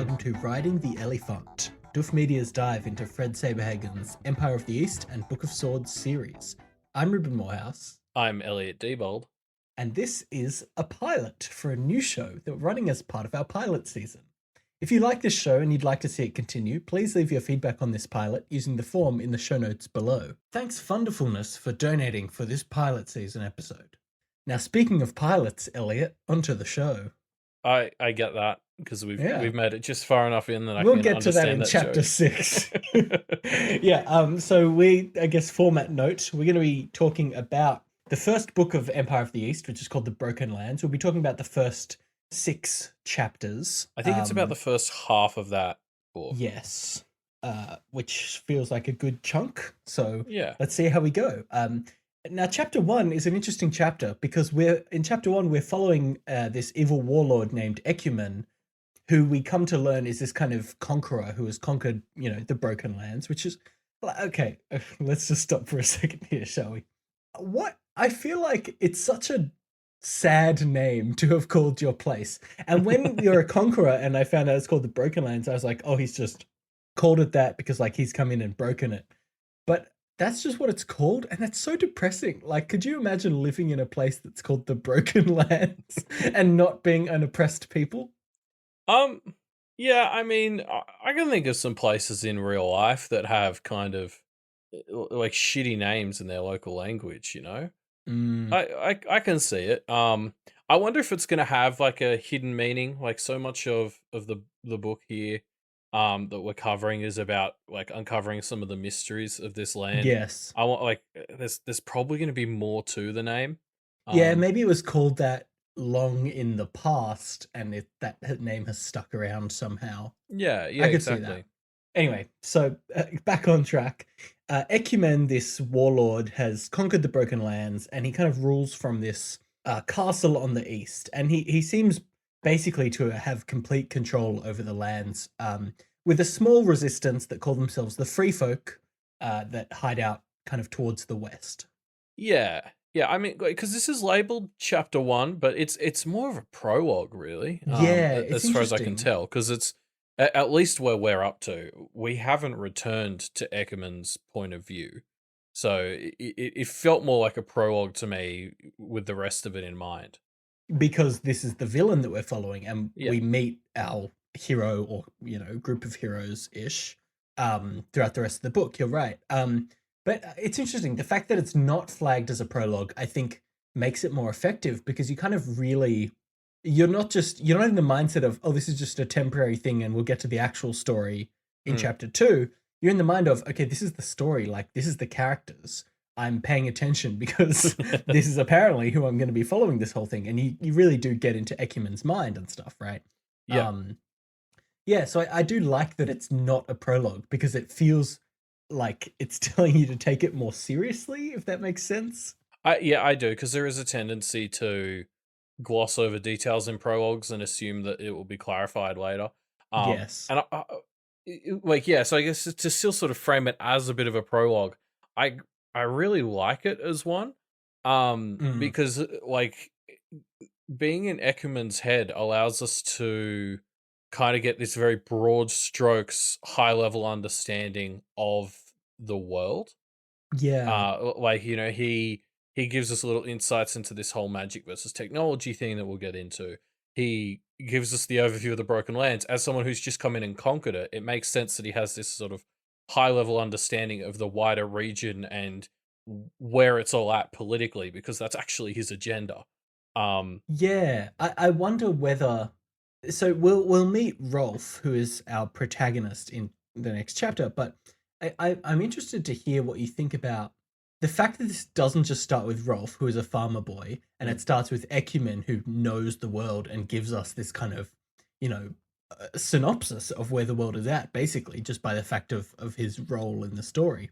welcome to Riding the Elephant, Doof Media's dive into Fred Saberhagen's Empire of the East and Book of Swords series. I'm Ruben Morehouse. I'm Elliot Diebold. And this is a pilot for a new show that we're running as part of our pilot season. If you like this show and you'd like to see it continue, please leave your feedback on this pilot using the form in the show notes below. Thanks Funderfulness for donating for this pilot season episode. Now, speaking of pilots, Elliot, onto the show. I get that because we've made it just far enough in that I we'll can get to that in chapter joke. 6. So format note, we're going to be talking about the first book of Empire of the East, which is called The Broken Lands. We'll be talking about the first 6 chapters. I think it's about the first half of that book. Yes, which feels like a good chunk. So yeah, let's see how we go. Now, chapter 1 is an interesting chapter because in chapter 1 we're following this evil warlord named Ecumen, who we come to learn is this kind of conqueror who has conquered, the Broken Lands, which is okay. Let's just stop for a second here, shall we? What I feel like it's such a sad name to have called your place, and when you're a conqueror, and I found out it's called the Broken Lands, I was like, oh, he's just called it that because like he's come in and broken it, but that's just what it's called, and it's so depressing. Like, could you imagine living in a place that's called the Broken Lands and not being an oppressed people? Yeah, I mean, I can think of some places in real life that have kind of like shitty names in their local language, I can see it. I wonder if it's gonna have like a hidden meaning, like so much of the book here that we're covering is about like uncovering some of the mysteries of this land. Yes. I want like there's probably going to be more to the name. Yeah, maybe it was called that long in the past, and that name has stuck around somehow. Yeah, I could exactly. see that. Anyway, so back on track. Ecumen, this warlord, has conquered the Broken Lands, and he kind of rules from this castle on the east. And he seems basically to have complete control over the lands, with a small resistance that call themselves the Free Folk, that hide out kind of towards the west. Yeah, I mean, because this is labeled chapter 1, but it's more of a prologue, really. Yeah, it's as far as I can interesting. tell, because it's at least where we're up to. We haven't returned to Eckermann's point of view, so it felt more like a prologue to me with the rest of it in mind. Because this is the villain that we're following, and Yeah. we meet our hero or group of heroes ish throughout the rest of the book. You're right. But it's interesting, the fact that it's not flagged as a prologue, I think, makes it more effective, because you kind of really, you're not in the mindset of, oh, this is just a temporary thing and we'll get to the actual story in chapter 2. You're in the mind of, okay, this is the story, like this is the characters. I'm paying attention because this is apparently who I'm going to be following this whole thing. And you really do get into Ecumen's mind and stuff, right? Yeah. So I do like that it's not a prologue, because it feels like it's telling you to take it more seriously, if that makes sense. I do, because there is a tendency to gloss over details in prologues and assume that it will be clarified later. Yes. And so I guess to still sort of frame it as a bit of a prologue, I really like it as one, because like being in Eckermann's head allows us to kind of get this very broad strokes, high level understanding of the world. Yeah. He gives us little insights into this whole magic versus technology thing that we'll get into. He gives us the overview of the Broken Lands. As someone who's just come in and conquered it, it makes sense that he has this sort of high level understanding of the wider region and where it's all at politically, because that's actually his agenda. Yeah. I wonder whether, so we'll meet Rolf, who is our protagonist in the next chapter, but I'm interested to hear what you think about the fact that this doesn't just start with Rolf, who is a farmer boy, and it starts with Ecumen, who knows the world and gives us this kind of, synopsis of where the world is at, basically, just by the fact of his role in the story.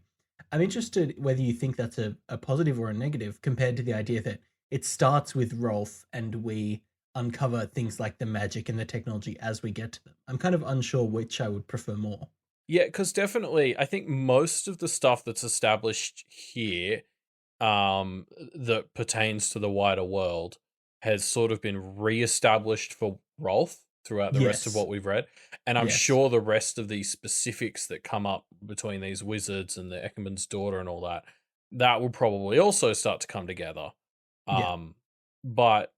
I'm interested whether you think that's a positive or a negative, compared to the idea that it starts with Rolf and we uncover things like the magic and the technology as we get to them. I'm kind of unsure which I would prefer more. Yeah, because definitely, I think most of the stuff that's established here, that pertains to the wider world, has sort of been re-established for Rolf throughout the rest of Yes. what we've read. And I'm Yes. sure the rest of these specifics that come up between these wizards and the Eckermann's daughter and all that, that will probably also start to come together. Yeah. But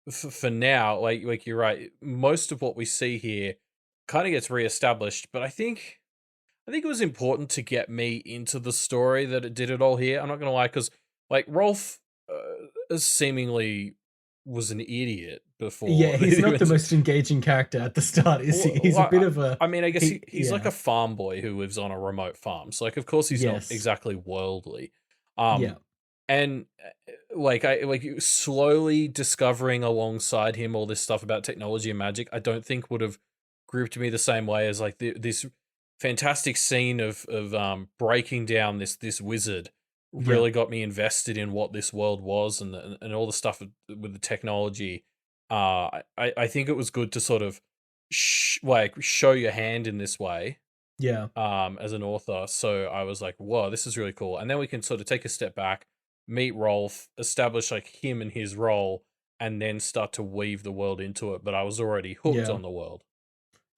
for now, like you're right, most of what we see here kind of gets reestablished. But I think it was important to get me into the story that it did it all here. I'm not gonna lie, because like Rolf seemingly was an idiot before. Yeah, he's not the most engaging character at the start, is he? He's a bit of a I mean, I guess he's like yeah. a farm boy who lives on a remote farm. So like, of course, he's not Yes. exactly worldly. Yeah. And like I like slowly discovering alongside him all this stuff about technology and magic, I don't think would have gripped me the same way as like this fantastic scene of breaking down this wizard Yeah. really got me invested in what this world was and all the stuff with the technology. I think it was good to sort of like show your hand in this way Yeah. as an author. So I was like, whoa, this is really cool. And then we can sort of take a step back, meet Rolf, establish like him and his role, and then start to weave the world into it. But I was already hooked Yeah. on the world.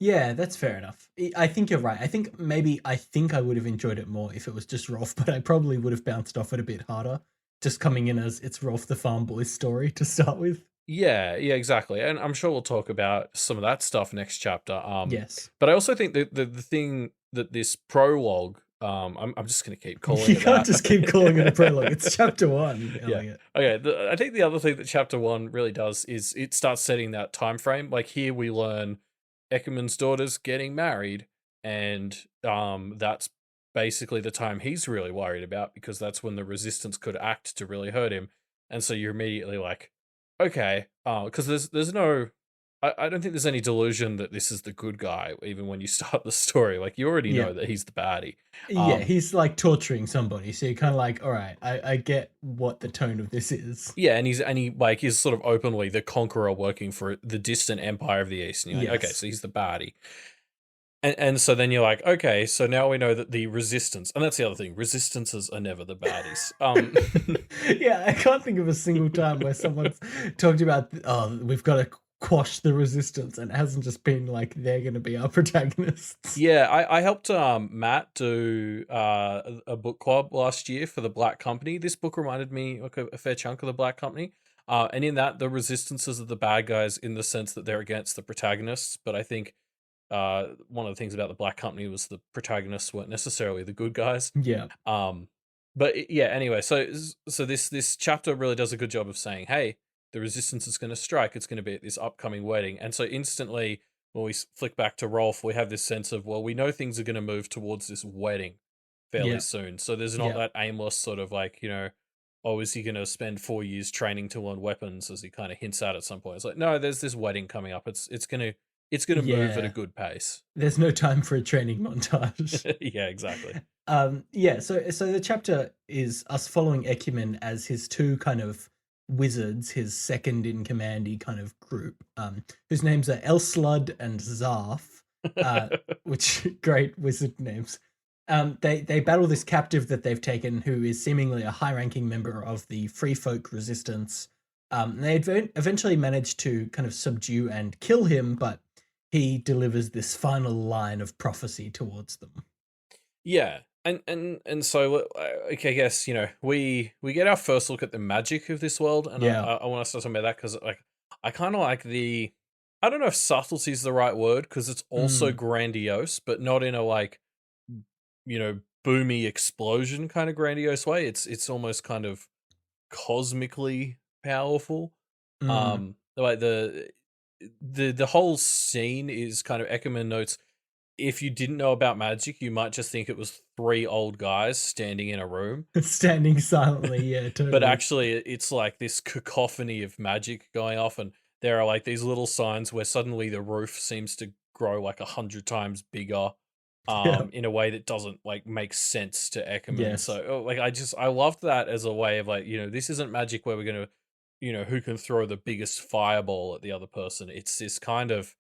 Yeah, that's fair enough. I think you're right. I think I would have enjoyed it more if it was just Rolf, but I probably would have bounced off it a bit harder, just coming in as it's Rolf the farm boy's story to start with. Yeah, exactly. And I'm sure we'll talk about some of that stuff next chapter. Yes. But I also think that the thing that this prologue, I'm just gonna keep calling You it can't that. just keep calling it a prologue. It's chapter 1, Yeah. Elliot. Okay. I think the other thing that chapter one really does is it starts setting that time frame. Like here we learn Eckermann's daughter's getting married, and that's basically the time he's really worried about because that's when the resistance could act to really hurt him. And so you're immediately like, okay, because there's no I don't think there's any delusion that this is the good guy, even when you start the story. Like you already Yeah. know that he's the baddie. Yeah, he's like torturing somebody, so you're kind of like, all right, I get what the tone of this is. Yeah, and he like is sort of openly the conqueror working for the distant empire of the east. And you're like, okay, Yes. so he's the baddie. And so then you're like, okay, so now we know that the resistance, and that's the other thing, resistances are never the baddies. Yeah, I can't think of a single time where someone's talked about, oh, we've got to quash the resistance, and it hasn't just been like they're going to be our protagonists. Yeah, I helped Matt do a book club last year for the Black Company. This book reminded me like a fair chunk of the Black Company. And in that, the resistances are the bad guys in the sense that they're against the protagonists. But I think one of the things about the Black Company was the protagonists weren't necessarily the good guys. Yeah. Um, but yeah, anyway, so this chapter really does a good job of saying, hey, the resistance is going to strike. It's going to be at this upcoming wedding, and so instantly when we flick back to Rolf, we have this sense of, well, we know things are going to move towards this wedding fairly Yeah. soon. So there's not Yeah. that aimless sort of like, oh, is he going to spend 4 years training to learn weapons, as he kind of hints at some point. It's like, no, there's this wedding coming up. It's gonna move at a Yeah. good pace. There's no time for a training montage. Yeah, exactly. Yeah, so the chapter is us following Ecumen as his two kind of wizards, his second in commandy kind of group, whose names are Elslud and Zarf, which great wizard names. They battle this captive that they've taken, who is seemingly a high-ranking member of the Free Folk Resistance. They eventually manage to kind of subdue and kill him, but he delivers this final line of prophecy towards them. Yeah, and so okay, I guess we get our first look at the magic of this world, and Yeah. I want to start talking about that because like I kind of like the I don't know if subtlety is the right word because it's also Mm. grandiose, but not in a like boomy explosion kind of grandiose way. It's almost kind of cosmically powerful. Mm. Like the whole scene is kind of Eckerman notes if you didn't know about magic, you might just think it was three old guys standing in a room. Standing silently, yeah, totally. But actually, it's like this cacophony of magic going off, and there are like these little signs where suddenly the roof seems to grow like 100 times bigger, Yeah. in a way that doesn't like make sense to Eckerman. Yes. So, like, I loved that as a way of like, this isn't magic where we're gonna, who can throw the biggest fireball at the other person. It's this kind of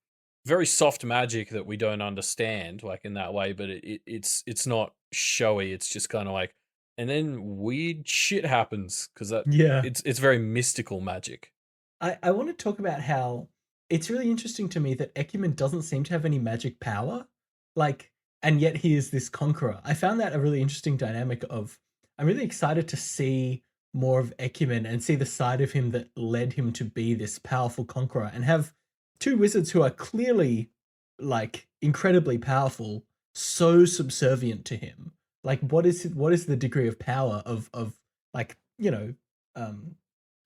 very soft magic that we don't understand like in that way, but it's not showy. It's just kind of like, and then weird shit happens because that Yeah. it's very mystical magic. I want to talk about how it's really interesting to me that Ecumen doesn't seem to have any magic power, like, and yet he is this conqueror. I found that a really interesting dynamic of. I'm really excited to see more of Ecumen and see the side of him that led him to be this powerful conqueror, and have two wizards who are clearly like incredibly powerful, so subservient to him. Like, what is the degree of power of like, um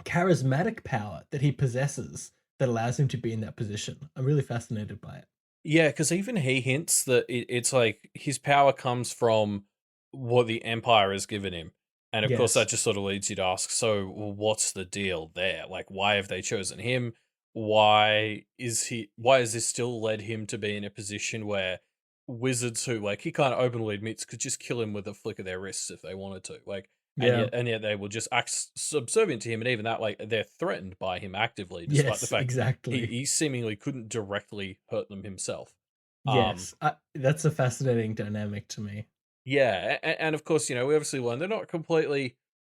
charismatic power that he possesses that allows him to be in that position? I'm really fascinated by it. Yeah, because even he hints that it's like his power comes from what the Empire has given him. And of course, that Yes. just sort of leads you to ask, so what's the deal there? Like, why have they chosen him? Why has this still led him to be in a position where wizards who, like, he kind of openly admits could just kill him with a flick of their wrists if they wanted to? Like, Yeah. and yet they will just act subservient to him. And even that, like, they're threatened by him actively, despite the Yes, fact exactly. he seemingly couldn't directly hurt them himself. Um, Yes. That's a fascinating dynamic to me. yeah, and of course, we obviously learn they're not completely,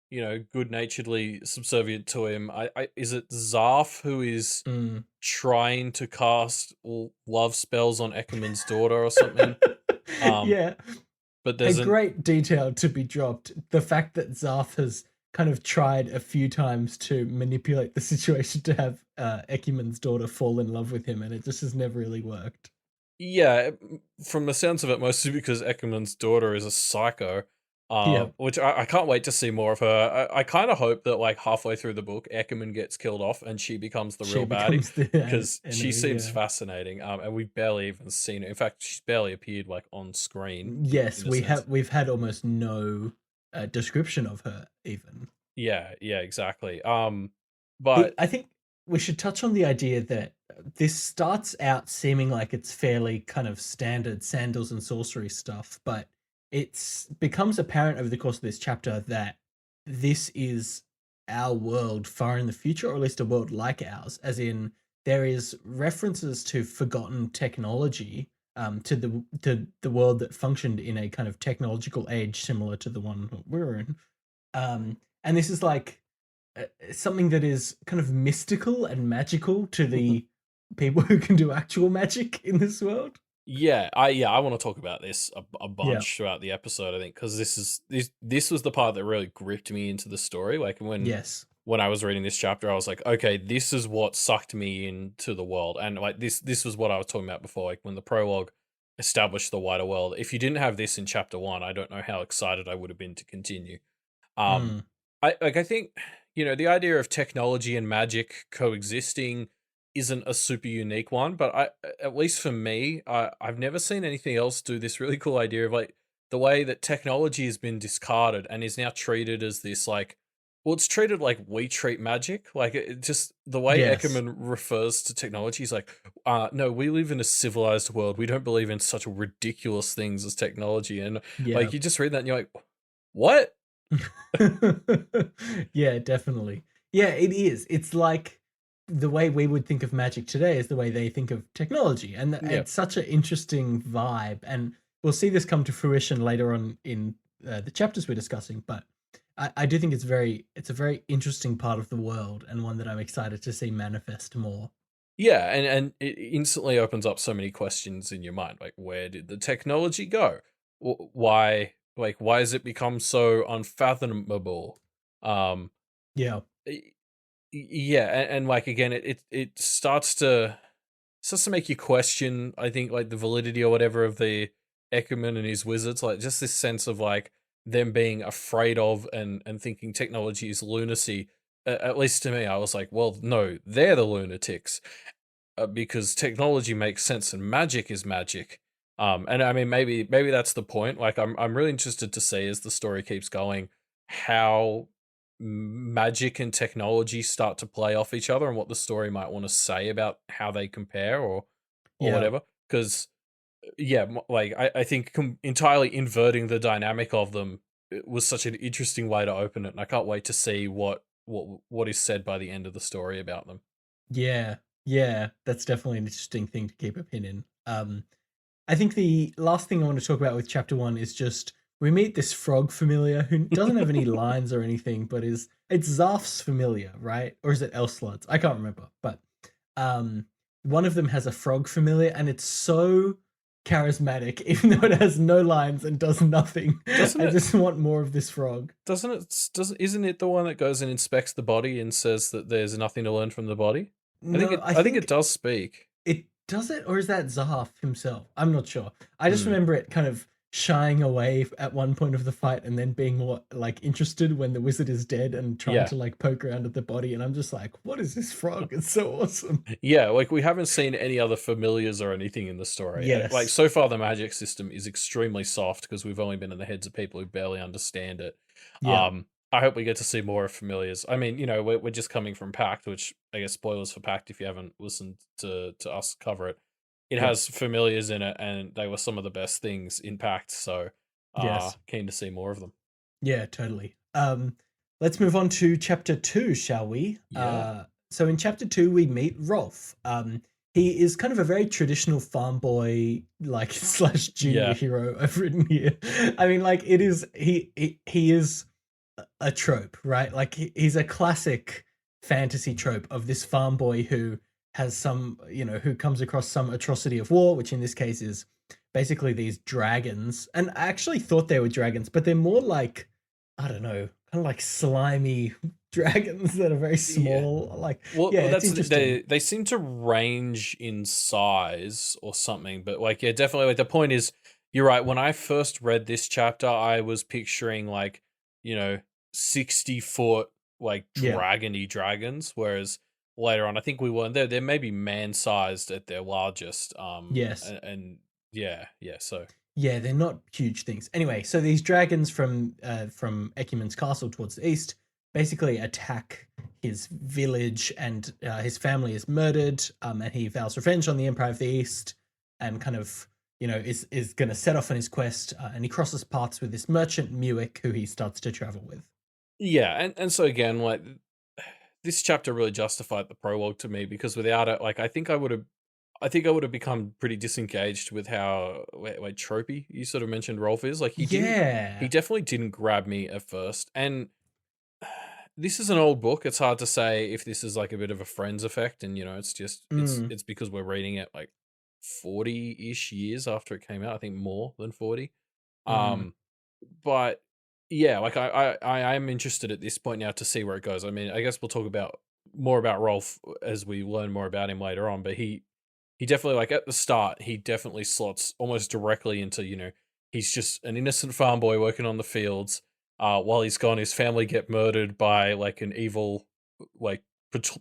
good naturedly subservient to him. Is it Zarf who is Mm. trying to cast love spells on Eckermann's daughter or something? Um, Yeah. but A there's an great detail to be dropped. The fact that Zarf has kind of tried a few times to manipulate the situation to have Ecumen's daughter fall in love with him, and it just has never really worked. Yeah, from the sounds of it, mostly because Eckermann's daughter is a psycho, Yeah. which I can't wait to see more of her. I kind of hope that like halfway through the book, Eckermann gets killed off and she becomes the She real baddie becomes the because she enemy. seems Yeah. fascinating. And we've barely even seen her. In fact, she's barely appeared like on screen Yes, in a sense. we've had almost no description of her even. Yeah, yeah, exactly. But I think we should touch on the idea that this starts out seeming like it's fairly kind of standard sandals and sorcery stuff, but it's becomes apparent over the course of this chapter that this is our world far in the future, or at least a world like ours, as in there is references to forgotten technology, to the world that functioned in a kind of technological age similar to the one that we're in. And this is like something that is kind of mystical and magical to the people who can do actual magic in this world. yeah, I want to talk about this a Yeah. bunch throughout the episode. I think because this was the part that really gripped me into the story. Like Yes. when I was reading this chapter, I was like, okay, this is what sucked me into the world, and like this was what I was talking about before. Like when the prologue established the wider world. If you didn't have this in chapter one, I don't know how excited I would have been to continue. Um, Mm. I think the idea of technology and magic coexisting isn't a super unique one, but at least for me, I've never seen anything else do this really cool idea of like the way that technology has been discarded and is now treated as this like, well, it's treated like we treat magic. Like it just the way Yes. Eckerman refers to technology is like, no, we live in a civilized world. We don't believe in such ridiculous things as technology. And Yeah. like you just read that and you're like, what? Yeah, definitely. Yeah, it is. It's like the way we would think of magic today is the way they think of technology, and Yeah. it's such an interesting vibe. And we'll see this come to fruition later on in the chapters we're discussing. But I do think it's a very interesting part of the world, and one that I'm excited to see manifest more. Yeah, and it instantly opens up so many questions in your mind. Like, where did the technology go? Why has it become so unfathomable? Um, Yeah, y- yeah, and like again, it starts to make you question. I think like the validity or whatever of the Eckerman and his wizards. Like just this sense of like them being afraid of and thinking technology is lunacy. At least to me, I was like, well, no, they're the lunatics because technology makes sense and magic is magic. And I mean, maybe that's the point. Like, I'm really interested to see as the story keeps going how magic and technology start to play off each other and what the story might want to say about how they compare or yeah. whatever. Because yeah, like I think entirely inverting the dynamic of them was such an interesting way to open it, and I can't wait to see what is said by the end of the story about them. Yeah, yeah, that's definitely an interesting thing to keep a pin in. I think the last thing I want to talk about with chapter one is just we meet this frog familiar who doesn't have any lines or anything, but it's Zarf's familiar, right? Or is it Elslud's? I can't remember, but um, one of them has a frog familiar, and it's so charismatic, even though it has no lines and does nothing. Doesn't I it? just want more of this frog. Isn't it the one that goes and inspects the body and says that there's nothing to learn from the body? No, I I think it think does speak. it does it, or is that Zahaf himself? I'm not sure. I just Hmm. remember it kind of shying away at one point of the fight and then being more like interested when the wizard is dead and trying Yeah. to like poke around at the body. And I'm just like, what is this frog? It's so awesome. Yeah, like we haven't seen any other familiars or anything in the story. Like Yes. so far, the magic system is extremely soft because we've only been in the heads of people who barely understand it. Yeah. I hope we get to see more of familiars. I mean, we're just coming from Pact, which I guess spoilers for Pact if you haven't listened to us cover it. It Yeah. has familiars in it, and they were some of the best things in Pact. So, Yes. keen to see more of them. Yeah, totally. Let's move on to chapter 2, shall we? Yeah. So in chapter 2, we meet Rolf. He is kind of a very traditional farm boy, like slash junior Yeah. hero I've written here. I mean, like it is he is a trope, right? Like he's a classic fantasy trope of this farm boy who has some, who comes across some atrocity of war, which in this case is basically these dragons. And I actually thought they were dragons, but they're more like, I don't know, kind of like slimy dragons that are very small. Like, Well, yeah, it's that's interesting. they seem to range in size or something, but like, yeah, definitely. Like the point is, you're right. When I first read this chapter, I was picturing like, you know, 60-foot like Yeah. dragony dragons, whereas later on, I think we weren't there. They're maybe man-sized at their largest. Yes. And yeah, yeah. So Yeah, they're not huge things. Anyway, so these dragons from Ecumen's castle towards the east basically attack his village, and his family is murdered. And he vows revenge on the Empire of the East, and kind of is going to set off on his quest. And he crosses paths with this merchant Muick, who he starts to travel with. yeah, and so again, like this chapter really justified the prologue to me because without it, like I think I would have become pretty disengaged with how like tropey you sort of mentioned Rolf is. Like he Yeah. definitely didn't grab me at first. And this is an old book. It's hard to say if this is like a bit of a Friends effect, and it's just Mm, it's because we're reading it like 40-ish years after it came out. I think more than 40. mm. Um, but yeah, like I am interested at this point now to see where it goes. I mean, I guess we'll talk about more about Rolf as we learn more about him later on, but he definitely, like at the start, he definitely slots almost directly into, he's just an innocent farm boy working on the fields. While he's gone, his family get murdered by like an evil like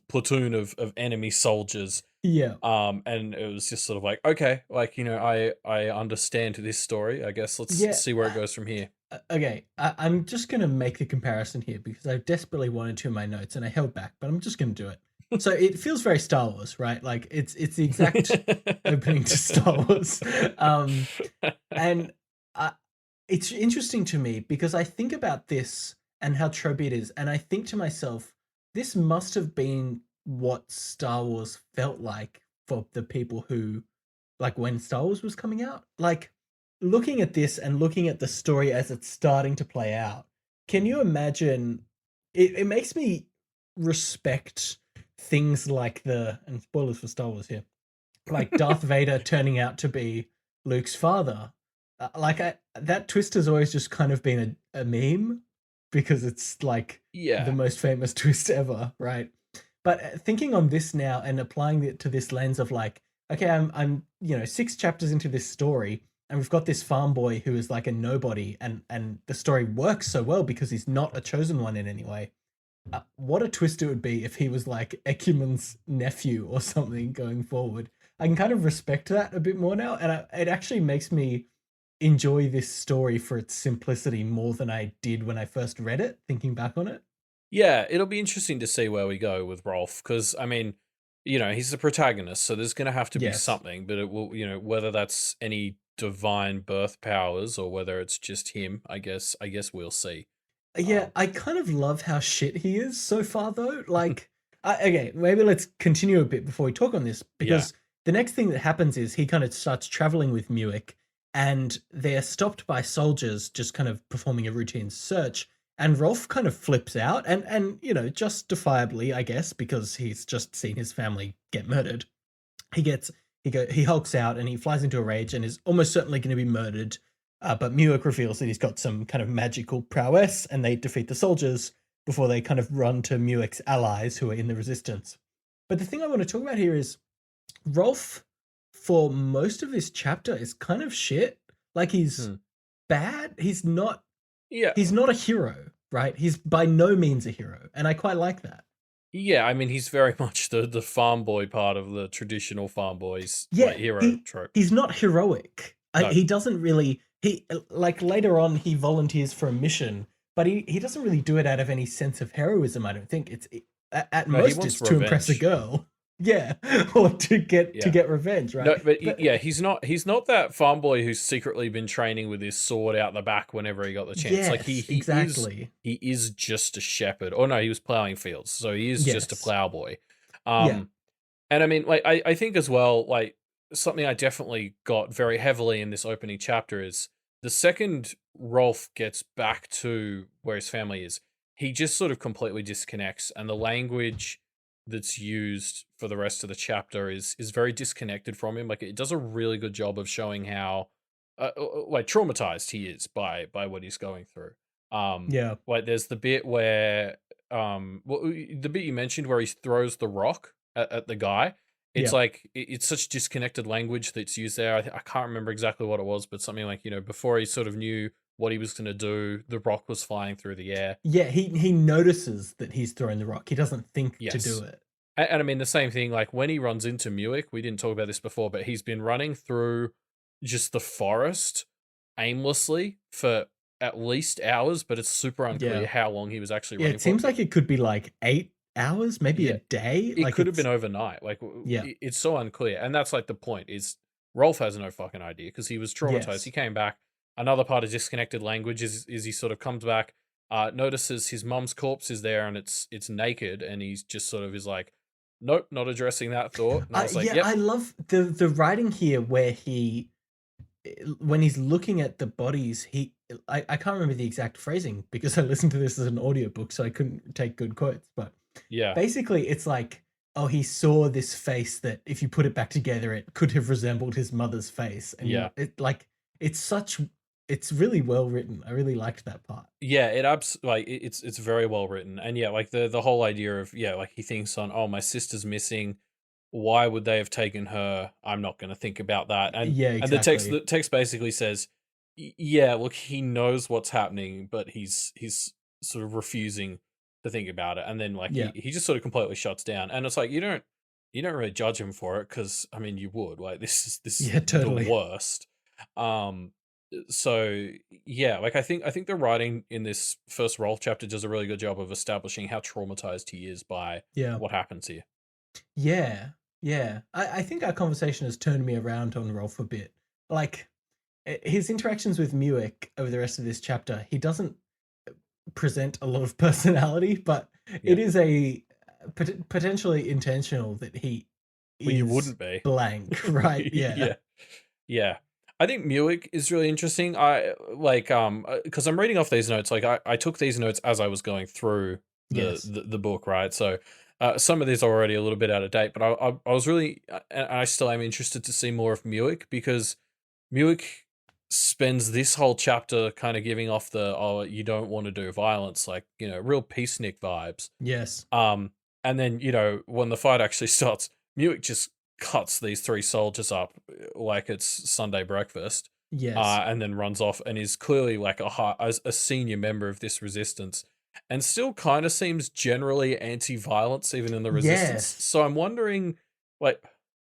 platoon of enemy soldiers. Yeah. And it was just sort of like, okay, like, I understand this story. I guess let's Yeah. see where it goes from here. Okay, I'm just going to make the comparison here because I desperately wanted to in my notes and I held back, but I'm just going to do it. So it feels very Star Wars, right? Like it's the exact opening to Star Wars. Um, and it's interesting to me because I think about this and how tropey it is, and I think to myself, this must have been what Star Wars felt like for the people who, like, when Star Wars was coming out. Like, looking at this and looking at the story as it's starting to play out, can you imagine? It makes me respect things like and spoilers for Star Wars here, like Darth Vader turning out to be Luke's father. That twist has always just kind of been a meme because it's like the Yeah. most famous twist ever, right? But thinking on this now and applying it to this lens of like, okay, I'm 6 chapters into this story, and we've got this farm boy who is like a nobody, and the story works so well because he's not a chosen one in any way. What a twist it would be if he was like Ecumen's nephew or something going forward. I can kind of respect that a bit more now, and it actually makes me enjoy this story for its simplicity more than I did when I first read it, thinking back on it. Yeah, it'll be interesting to see where we go with Rolf because I mean, he's the protagonist, so there's going to have to be Yes. something, but it will, whether that's any divine birth powers or whether it's just him, I guess we'll see. Yeah, Um, I kind of love how shit he is so far, though. Like, okay, maybe let's continue a bit before we talk on this, yeah, because the next thing that happens is he kind of starts traveling with Muick, and they're stopped by soldiers just kind of performing a routine search. And Rolf kind of flips out, and justifiably, I guess, because he's just seen his family get murdered. he hulks out and he flies into a rage and is almost certainly going to be murdered. But Muick reveals that he's got some kind of magical prowess, and they defeat the soldiers before they kind of run to Muick's allies who are in the resistance. But the thing I want to talk about here is Rolf, for most of this chapter, is kind of shit. Like, he's bad. He's not a hero, right? He's by no means a hero, and I quite like that. Yeah, I mean, he's very much the farm boy part of the traditional farm boys hero trope. He's not heroic. No. He doesn't really. He, like, later on, he volunteers for a mission, but he doesn't really do it out of any sense of heroism. I don't think it's most it's to impress a girl. Yeah, or to get revenge, right? No, but yeah, he's not that farm boy who's secretly been training with his sword out the back whenever he got the chance. Yes, like he is just a shepherd. Oh no, he was plowing fields, so he is just a plowboy. And I mean, like, I think as well, like, something I definitely got very heavily in this opening chapter is the second Rolf gets back to where his family is, he just sort of completely disconnects, and the language that's used for the rest of the chapter is very disconnected from him. Like, it does a really good job of showing how like traumatized he is by what he's going through. Like, there's the bit where the bit you mentioned where he throws the rock at the guy. It's like it's such disconnected language that's used there. I can't remember exactly what it was, but something like, before he sort of knew what he was going to do, the rock was flying through the air. Yeah, he notices that he's throwing the rock. He doesn't think to do it. And I mean, the same thing, like, when he runs into Muick, we didn't talk about this before, but he's been running through just the forest aimlessly for at least hours, but it's super unclear how long he was actually running for. It seems like it could be like 8 hours, maybe a day. It could have been overnight. Like, it's so unclear. And that's like the point is Rolf has no fucking idea because he was traumatized. Yes. He came back. Another part of disconnected language is he sort of comes back, notices his mum's corpse is there and it's naked, and he's just sort of is like, nope, not addressing that thought. And I was like, I love the writing here where when he's looking at the bodies, I can't remember the exact phrasing because I listened to this as an audiobook, so I couldn't take good quotes, but basically it's like, oh, he saw this face that if you put it back together, it could have resembled his mother's face. And it's really well written. I really liked that part. Yeah, it's very well written. And like the whole idea of, like, he thinks on, oh, my sister's missing. Why would they have taken her? I'm not going to think about that. And exactly. And the text basically says, look, he knows what's happening, but he's sort of refusing to think about it. And then he just sort of completely shuts down. And it's like, you don't really judge him for it, because I mean, you would. Like, this is totally the worst. So like, I think the writing in this first Rolf chapter does a really good job of establishing how traumatized he is by what happens here. I think our conversation has turned me around on Rolf a bit. Like, his interactions with Muick over the rest of this chapter, he doesn't present a lot of personality, but it is a potentially intentional that he you wouldn't be blank, right? Yeah. I think Muick is really interesting. I like because I'm reading off these notes. Like, I took these notes as I was going through the book, right? So some of these are already a little bit out of date, but I was really, and I still am interested to see more of Muick, because Muick spends this whole chapter kind of giving off the, oh, you don't want to do violence, like, real peacenik vibes. Yes. And then, when the fight actually starts, Muick just cuts these 3 soldiers up like it's Sunday breakfast. Yes. And then runs off and is clearly like a senior member of this resistance, and still kind of seems generally anti-violence even in the resistance. So I'm wondering, like,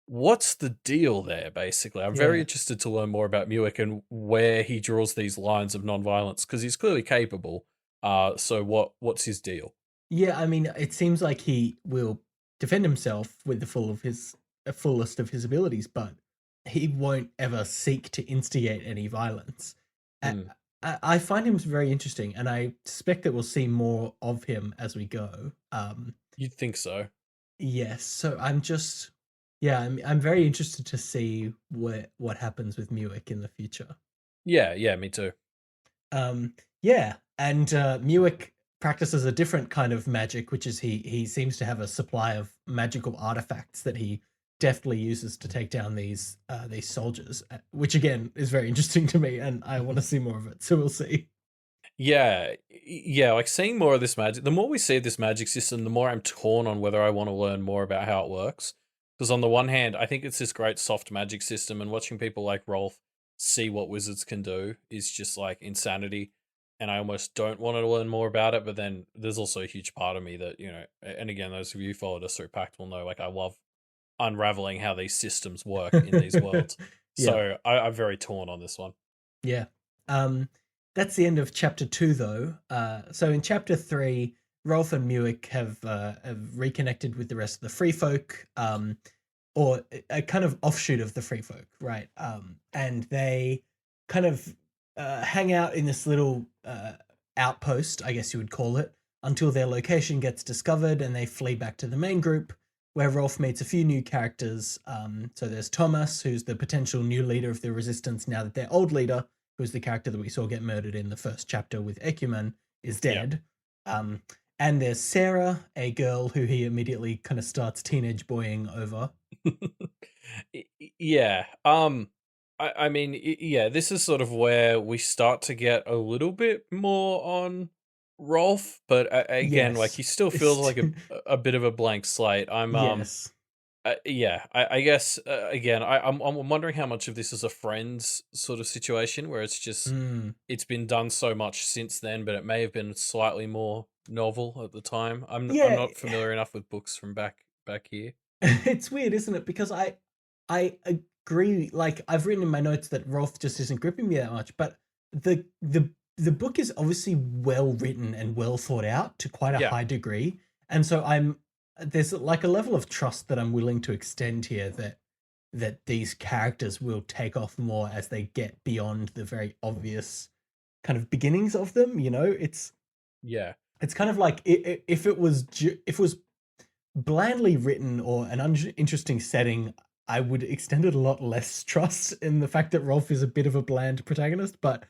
what's the deal there, basically? I'm very interested to learn more about Muick and where he draws these lines of non-violence, because he's clearly capable. So what's his deal? Yeah, I mean, it seems like he will defend himself with the fullest of his abilities, but he won't ever seek to instigate any violence. I find him very interesting, and I suspect that we'll see more of him as we go. You'd think so. Yes, so I'm just, I'm very interested to see what happens with Muick in the future. Yeah, me too. And Muick practices a different kind of magic, which is he seems to have a supply of magical artifacts that he deftly uses to take down these soldiers, which again is very interesting to me, and I want to see more of it. So we'll see. Yeah, like seeing more of this magic. The more we see this magic system, the more I'm torn on whether I want to learn more about how it works. Because on the one hand, I think it's this great soft magic system, and watching people like Rolf see what wizards can do is just like insanity. And I almost don't want to learn more about it. But then there's also a huge part of me that, and again, those of you who followed us through Pact will know, like, I love unraveling how these systems work in these worlds. Yeah. So I'm very torn on this one. Yeah. That's the end of chapter 2, though. So in chapter 3, Rolf and Muick have reconnected with the rest of the Free Folk, or a kind of offshoot of the Free Folk, right? And they kind of hang out in this little outpost, I guess you would call it, until their location gets discovered, and they flee back to the main group, where Rolf meets a few new characters. So there's Thomas, who's the potential new leader of the Resistance now that their old leader, who's the character that we saw get murdered in the first chapter with Ecumen, is dead. Yeah. And there's Sarah, a girl who he immediately kind of starts teenage boying over. Yeah. I mean, yeah, this is sort of where we start to get a little bit more on Rolf, but again, like, he still feels like a bit of a blank slate. Yes. Yeah, I guess again, I'm wondering how much of this is a Friends sort of situation where it's just it's been done so much since then, but it may have been slightly more novel at the time. I'm not familiar enough with books from back here. It's weird, isn't it? Because I agree. Like, I've written in my notes that Rolf just isn't gripping me that much, but the book is obviously well written and well thought out to quite a high degree, and so there's like a level of trust that I'm willing to extend here that these characters will take off more as they get beyond the very obvious kind of beginnings of them. It's kind of like if it was blandly written or an uninteresting setting, I would extend it a lot less trust in the fact that Rolf is a bit of a bland protagonist. But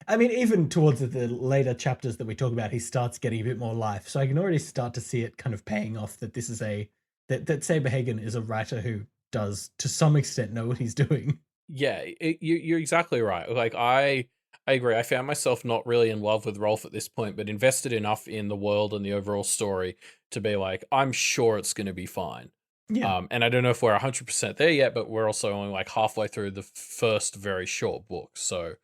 I mean, even towards the later chapters that we talk about, he starts getting a bit more life. So I can already start to see it kind of paying off that this is that Saberhagen is a writer who does, to some extent, know what he's doing. Yeah, you're exactly right. Like, I agree. I found myself not really in love with Rolf at this point, but invested enough in the world and the overall story to be like, I'm sure it's going to be fine. Yeah. And I don't know if we're 100% there yet, but we're also only like halfway through the first very short book. So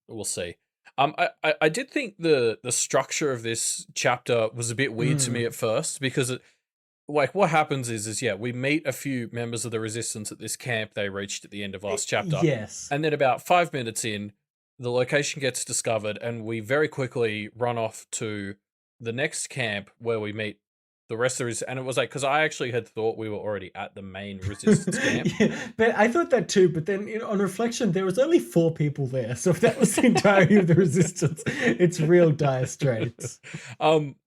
we'll see. I did think the structure of this chapter was a bit weird to me at first, because like, what happens is we meet a few members of the Resistance at this camp they reached at the end of last chapter. Yes. And then about 5 minutes in, the location gets discovered, and we very quickly run off to the next camp where we meet the rest of and it was like, because I actually had thought we were already at the main Resistance camp. Yeah, but I thought that too, but then on reflection, there was only 4 people there, so if that was the entirety of the Resistance, it's real dire straits.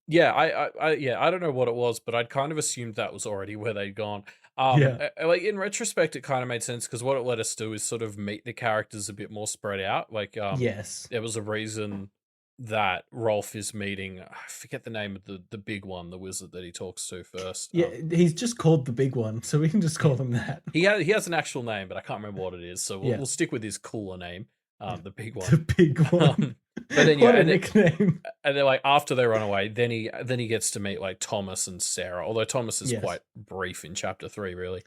Yeah, I don't know what it was, but I'd kind of assumed that was already where they'd gone. Like, in retrospect, it kind of made sense, because what it let us do is sort of meet the characters a bit more spread out. Like, yes, there was a reason that Rolf is meeting, I forget the name of the big one, the wizard that he talks to first. Yeah, he's just called the big one, so we can just call him that. He has an actual name, but I can't remember what it is, so we'll stick with his cooler name, the big one. The big one. But then, what a nickname. And then, like, after they run away, then he gets to meet like Thomas and Sarah, although Thomas is quite brief in chapter 3, really.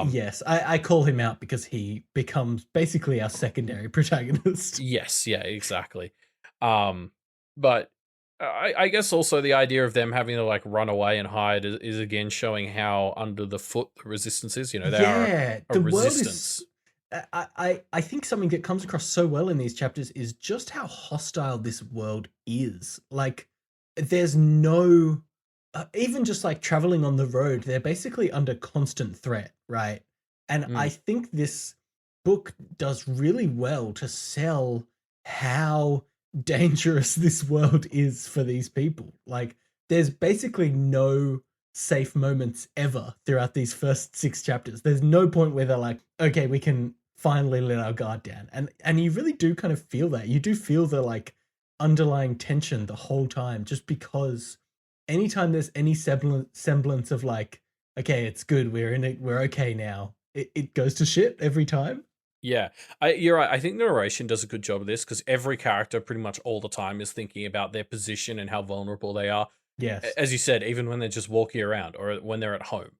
Yes, I call him out because he becomes basically our secondary protagonist. Yes, yeah, exactly. But I guess also the idea of them having to like run away and hide is again showing how under the foot the Resistance is. They are a resistance. I think something that comes across so well in these chapters is just how hostile this world is. Like, there's no, even just like traveling on the road, they're basically under constant threat, right? And I think this book does really well to sell how dangerous this world is for these people. Like, there's basically no safe moments ever throughout these first 6 chapters. There's no point where they're like, okay, we can finally let our guard down. And you really do kind of feel that. You do feel the like underlying tension the whole time, just because anytime there's any semblance of like okay, it's good. We're in it. We're okay now. It goes to shit every time. Yeah, you're right. I think the narration does a good job of this because every character, pretty much all the time, is thinking about their position and how vulnerable they are. Yes. As you said, even when they're just walking around or when they're at home.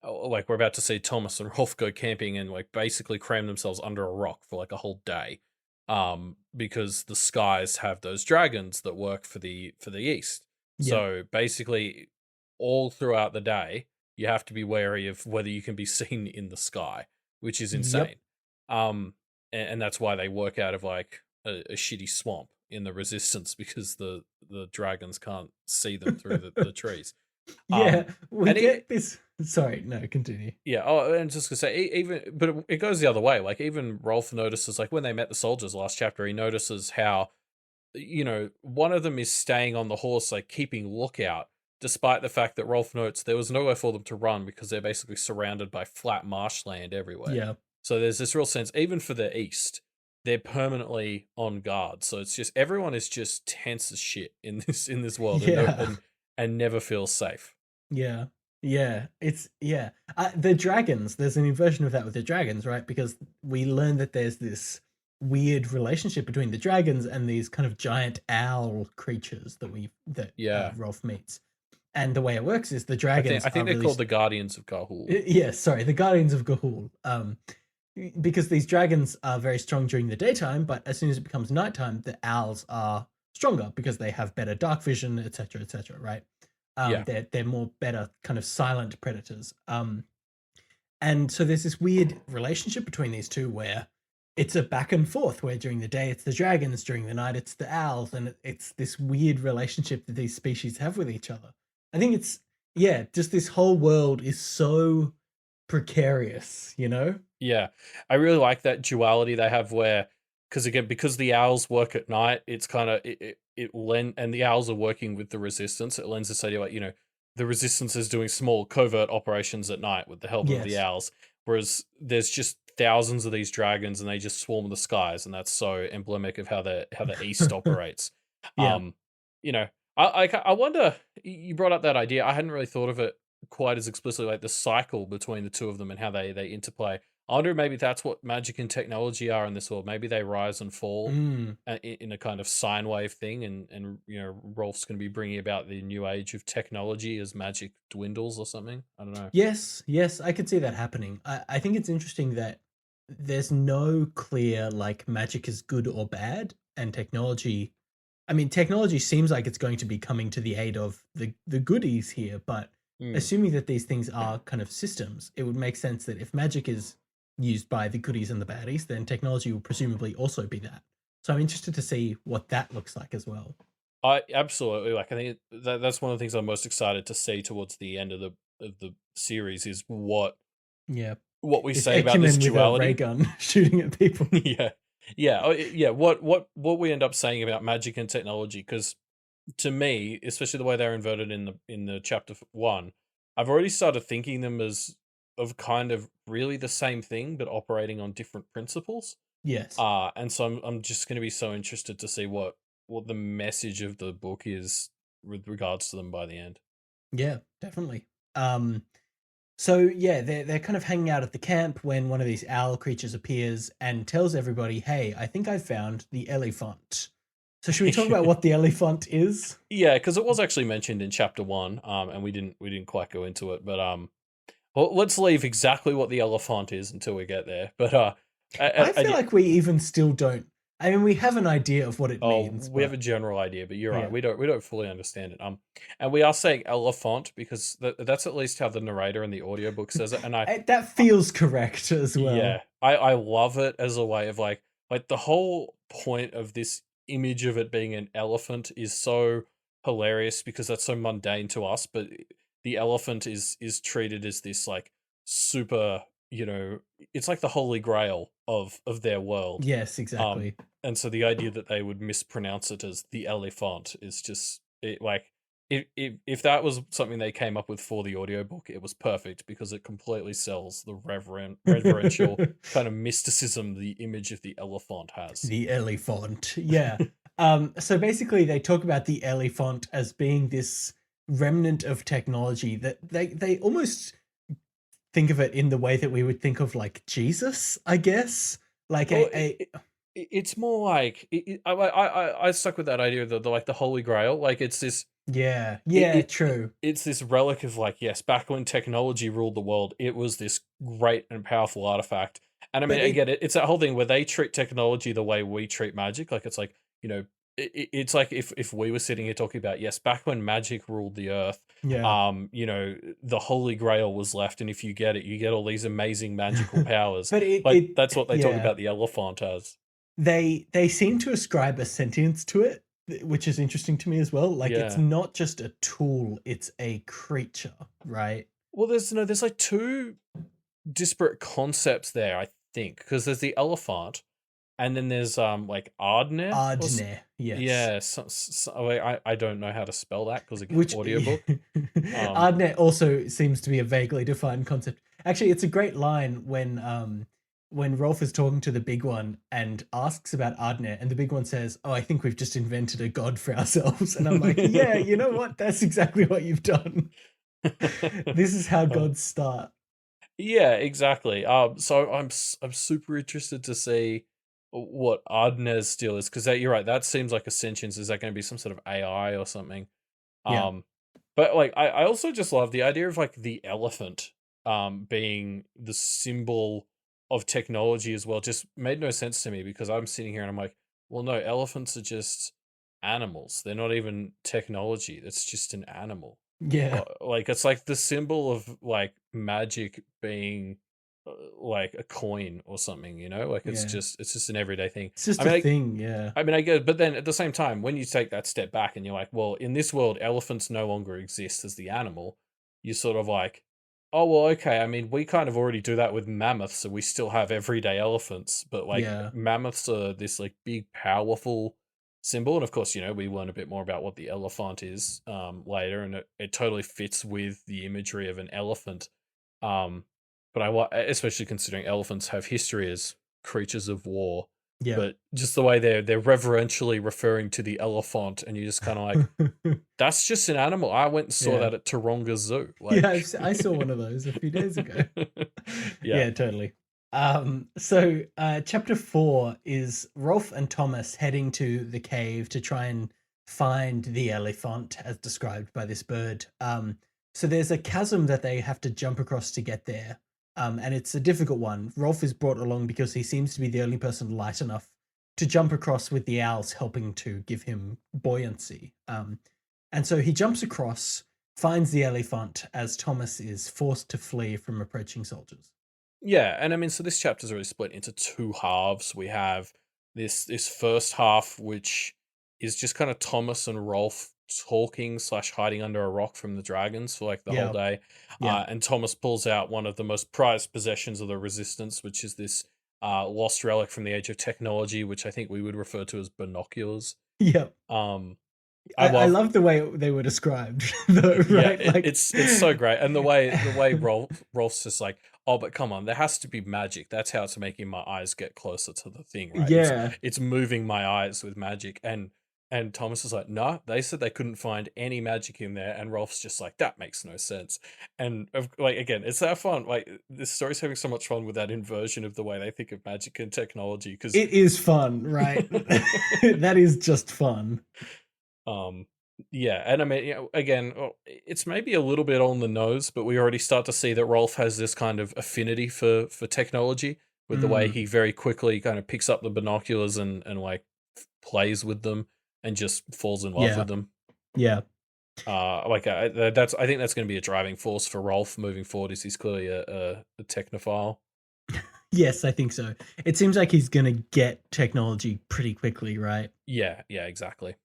Like we're about to see Thomas and Rolf go camping and like basically cram themselves under a rock for like a whole day, because the skies have those dragons that work for the east. Yep. So basically, all throughout the day, you have to be wary of whether you can be seen in the sky, which is Yep. insane. And that's why they work out of like a shitty swamp in the resistance because the dragons can't see them through the trees. Yeah, we And get this. Sorry, no, continue. yeah, oh, and just gonna say, even but it goes the other way. Like even Rolf notices, like when they met the soldiers last chapter, he notices how one of them is staying on the horse, like keeping lookout, despite the fact that Rolf notes there was nowhere for them to run because they're basically surrounded by flat marshland everywhere. Yeah. So there's this real sense, even for the east, they're permanently on guard. So it's just everyone is just tense as shit in this world, and Yeah. and never feels safe. Yeah. Yeah. It's yeah. The dragons. There's an inversion of that with the dragons, right? Because we learn that there's this weird relationship between the dragons and these kind of giant owl creatures that Yeah, Rolf meets. And the way it works is the dragons I are think they're really called the Guardians of Gahul. yes, sorry, the Guardians of Gahul. Because these dragons are very strong during the daytime, but as soon as it becomes nighttime, the owls are stronger because they have better dark vision, etc., right? Yeah, They're more better kind of silent predators. And so there's this weird relationship between these two where it's a back and forth where during the day it's the dragons, during the night it's the owls, and it's this weird relationship that these species have with each other. I think it's yeah, just this whole world is so precarious, you know? yeah. I really like that duality they have where, because again, because the owls work at night, it's kind of and the owls are working with the resistance. It lends this idea like the resistance is doing small covert operations at night with the help of the Yes. owls, whereas there's just thousands of these dragons and they just swarm the skies, and that's so emblematic of how the east operates. Yeah. Um, you know, I wonder. You brought up that idea. I hadn't really thought of it quite as explicitly, like the cycle between the two of them and how they interplay. I wonder if maybe that's what magic and technology are in this world. Maybe they rise and fall Mm. in a kind of sine wave thing, and Rolf's going to be bringing about the new age of technology as magic dwindles or something. I don't know. Yes, yes, I could see that happening. I think it's interesting that there's no clear like magic is good or bad, and technology. I mean, technology seems like it's going to be coming to the aid of the goodies here, but Hmm. assuming that these things are kind of systems, it would make sense that if magic is used by the goodies and the baddies, then technology will presumably also be that. So I'm interested to see what that looks like as well. I absolutely like. I think that's one of the things I'm most excited to see towards the end of the series is Yeah, what we this say about this Ecumen with a ray duality. gun shooting at people. Yeah, yeah, yeah. What we end up saying about magic and technology? Because to me, especially the way they're inverted in the chapter one, I've already started thinking them as of kind of really the same thing, but operating on different principles. Yes. And so I'm just going to be so interested to see what the message of the book is with regards to them by the end. Yeah, definitely. Um, so yeah, they're kind of hanging out at the camp when one of these owl creatures appears and tells everybody, "Hey, I think I found the elephant." So should we talk about what the elephant is? Yeah, because it was actually mentioned in chapter one, and we didn't quite go into it, but well, let's leave exactly what the elephant is until we get there. But I feel yeah, like we even still don't. I mean, we have an idea of what it oh, means, we have but a general idea, but you're right, yeah, we don't fully understand it. And we are saying elephant because that's at least how the narrator in the audiobook says it, and that feels correct as yeah, well. I love it as a way of like the whole point of this image of it being an elephant is so hilarious because that's so mundane to us, but the elephant is treated as this like super, it's like the holy grail of their world. Yes, Um, exactly. and so the idea that they would mispronounce it as the elephant is just like if that was something they came up with for the audiobook, it was perfect because it completely sells the reverential kind of mysticism the image of the elephant has. The elephant. Yeah. So basically they talk about the elephant as being this remnant of technology that they almost think of it in the way that we would think of like Jesus, I guess. Like Well, a it's more like I stuck with that idea of the like the Holy Grail. Like it's this yeah, yeah, true. it's this relic of like, yes, back when technology ruled the world, it was this great and powerful artifact. And I mean, But it again, it's that whole thing where they treat technology the way we treat magic. Like it's like, it's like if we were sitting here talking about, yes, back when magic ruled the earth, yeah. the Holy Grail was left, and if you get it, you get all these amazing magical powers. But it Like it that's what they talk yeah. about the elephant as. They seem to ascribe a sentience to it, which is interesting to me as well. Like it's Yeah. not just a tool, it's a creature, right? Well, there's like two disparate concepts there, I think, because there's the elephant, and then there's like Ardneh or Ardneh, yes. yeah, I don't know how to spell that because again, Which audiobook. Ardnett also seems to be a vaguely defined concept. Actually, it's a great line when Rolf is talking to the big one and asks about Ardnett, and the big one says, "Oh, I think we've just invented a god for ourselves." And I'm like, "Yeah, you know what? That's exactly what you've done. This is how Um, gods start." yeah, exactly. So I'm super interested to see what Ardneh's deal is because you're right. That seems like a sentience. Is that going to be some sort of AI or something? Yeah, Um, but like I also just love the idea of like the elephant being the symbol of technology as well. Just made no sense to me because I'm sitting here and I'm like, well, no, elephants are just animals. They're not even technology. That's just an animal. yeah, Like it's like the symbol of like magic being like a coin or something, like yeah. it's just an everyday thing. It's just I a mean, thing. Yeah, I get, but then at the same time, when you take that step back and you're like, well, in this world, elephants no longer exist as the animal, you're sort of like, oh, well, okay. I mean, we kind of already do that with mammoths, so we still have everyday elephants, but like yeah, mammoths are this like big, powerful symbol. And of course, we learn a bit more about what the elephant is later, and it totally fits with the imagery of an elephant. Um, but especially considering elephants have history as creatures of war, yeah. but just the way they're reverentially referring to the elephant, and you're just kind of like, that's just an animal. I went and saw Yeah. that at Taronga Zoo. Yeah, Like, I saw one of those a few days ago. yeah, Yeah, totally. So chapter 4 is Rolf and Thomas heading to the cave to try and find the elephant as described by this bird. So there's a chasm that they have to jump across to get there. And it's a difficult one. Rolf is brought along because he seems to be the only person light enough to jump across with the owls helping to give him buoyancy. And so he jumps across, finds the elephant as Thomas is forced to flee from approaching soldiers. yeah. And I mean, so this chapter's really split into two halves. We have this first half, which is just kind of Thomas and Rolf talking slash hiding under a rock from the dragons for like the whole Yeah, day. yeah, And Thomas pulls out one of the most prized possessions of the Resistance, which is this lost relic from the age of technology, which I think we would refer to as binoculars. yeah. Um, I I love, love the way they were described, though, yeah, right? Like, it's so great, and the way Rolf's just like, oh, but come on, there has to be magic. That's how it's making my eyes get closer to the thing, right? It's yeah, it's moving my eyes with magic, and Thomas is like, no, they said they couldn't find any magic in there, and Rolf's just like, that makes no sense, and like again, it's that fun. Like this story's having so much fun with that inversion of the way they think of magic and technology, because it is fun, right? That is just fun. Um, yeah, and I mean, again, it's maybe a little bit on the nose, but we already start to see that Rolf has this kind of affinity for technology with the way Mm, he very quickly kind of picks up the binoculars and like plays with them and just falls in love yeah, with them. yeah. I think that's going to be a driving force for Rolf moving forward. Is he's clearly a technophile. Yes, I think so. It seems like he's gonna get technology pretty quickly, right? Yeah, exactly.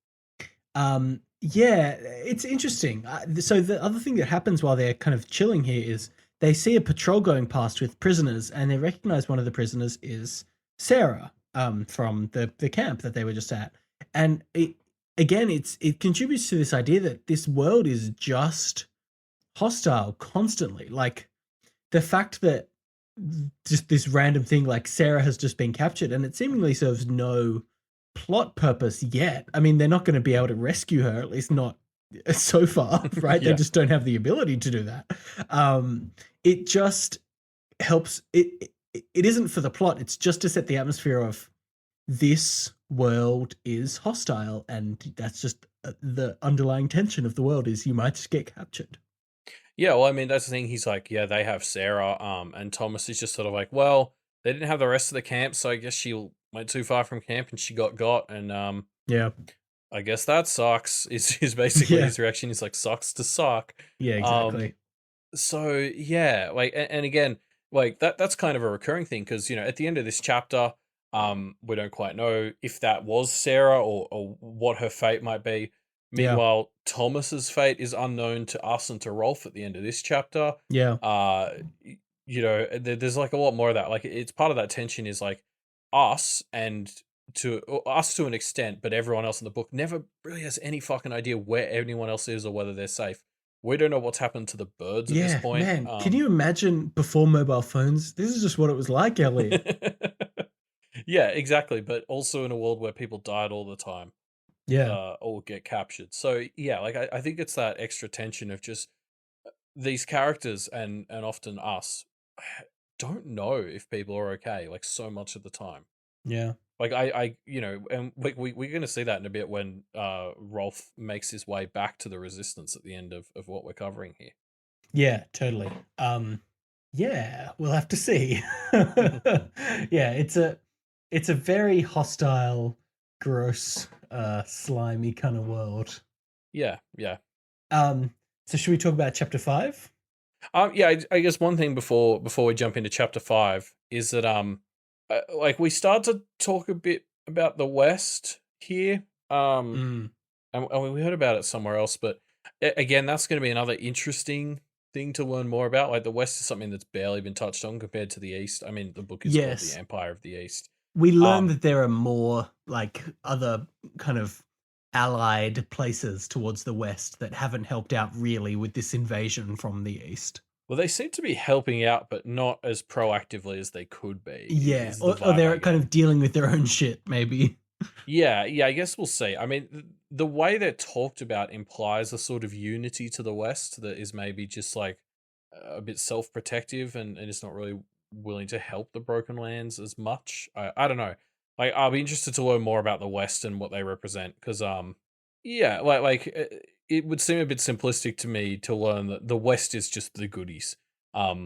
Yeah, it's interesting. So the other thing that happens while they're kind of chilling here is they see a patrol going past with prisoners, and they recognize one of the prisoners is Sarah, from the camp that they were just at. And it contributes to this idea that this world is just hostile constantly. Like the fact that just this random thing like Sarah has just been captured and it seemingly serves no plot purpose yet. I mean, they're not going to be able to rescue her, at least not so far, right? They Yeah. just don't have the ability to do that. It just helps. It isn't for the plot. It's just to set the atmosphere of this world is hostile, and that's just the underlying tension of the world is you might just get captured. Yeah, well, I mean, that's the thing. He's like, yeah, they have Sarah, and Thomas is just sort of like, well, they didn't have the rest of the camp, so I guess she went too far from camp and she got, and Yeah, I guess that sucks. Is basically yeah, his reaction. He's like, sucks to suck. yeah, Um, exactly. so yeah, like, and again, like that's kind of a recurring thing because at the end of this chapter, we don't quite know if that was Sarah or what her fate might be. Yeah, Meanwhile, Thomas's fate is unknown to us and to Rolf at the end of this chapter. yeah, Uh, there's like a lot more of that. Like it's part of that tension is like us and to us to an extent, but everyone else in the book never really has any fucking idea where anyone else is or whether they're safe. We don't know what's happened to the birds at this yeah. point. Man, can you imagine before mobile phones? This is just what it was like, Elliot. Yeah, exactly. But also in a world where people died all the time, Yeah, or get captured. So yeah, like I think it's that extra tension of just these characters and often us don't know if people are okay, like so much of the time. yeah. Like and we're gonna see that in a bit when Rolf makes his way back to the resistance at the end of what we're covering here. Yeah, totally. Yeah, we'll have to see. Yeah, it's a very hostile, gross, slimy kind of world. Yeah, yeah. Um, so should we talk about chapter 5? Yeah, I guess one thing before we jump into chapter 5 is that like we start to talk a bit about the West here. Mm. And we heard about it somewhere else, but again, that's going to be another interesting thing to learn more about. Like the West is something that's barely been touched on compared to the East. I mean, the book is called The Yes. Empire of the East. We learn Um, that there are more like other kind of allied places towards the west that haven't helped out really with this invasion from the east. well, they seem to be helping out, but not as proactively as they could be. Yeah, Is the or vibe I they're kind get? of dealing with their own shit, maybe. Yeah, yeah, I guess we'll see. I mean, the way they're talked about implies a sort of unity to the West that is maybe just like a bit self-protective and is not really willing to help the Broken Lands as much. I don't know. Like, I'll be interested to learn more about the West and what they represent because yeah, it would seem a bit simplistic to me to learn that the West is just the goodies.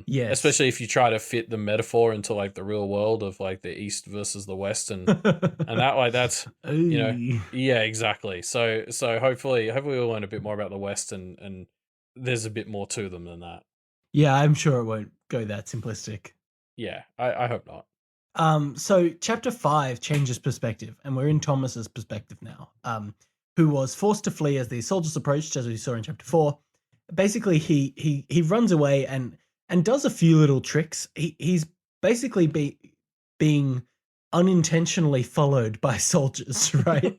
Yes. Especially if you try to fit the metaphor into like the real world of like the East versus the West and that like that's Ooh. yeah, exactly. So hopefully we'll learn a bit more about the West and there's a bit more to them than that. Yeah, I'm sure it won't go that simplistic. Yeah, I hope not. So chapter 5 changes perspective, and we're in Thomas's perspective now. Who was forced to flee as the soldiers approached, as we saw in chapter 4. Basically, he runs away and does a few little tricks. He's basically being unintentionally followed by soldiers, right?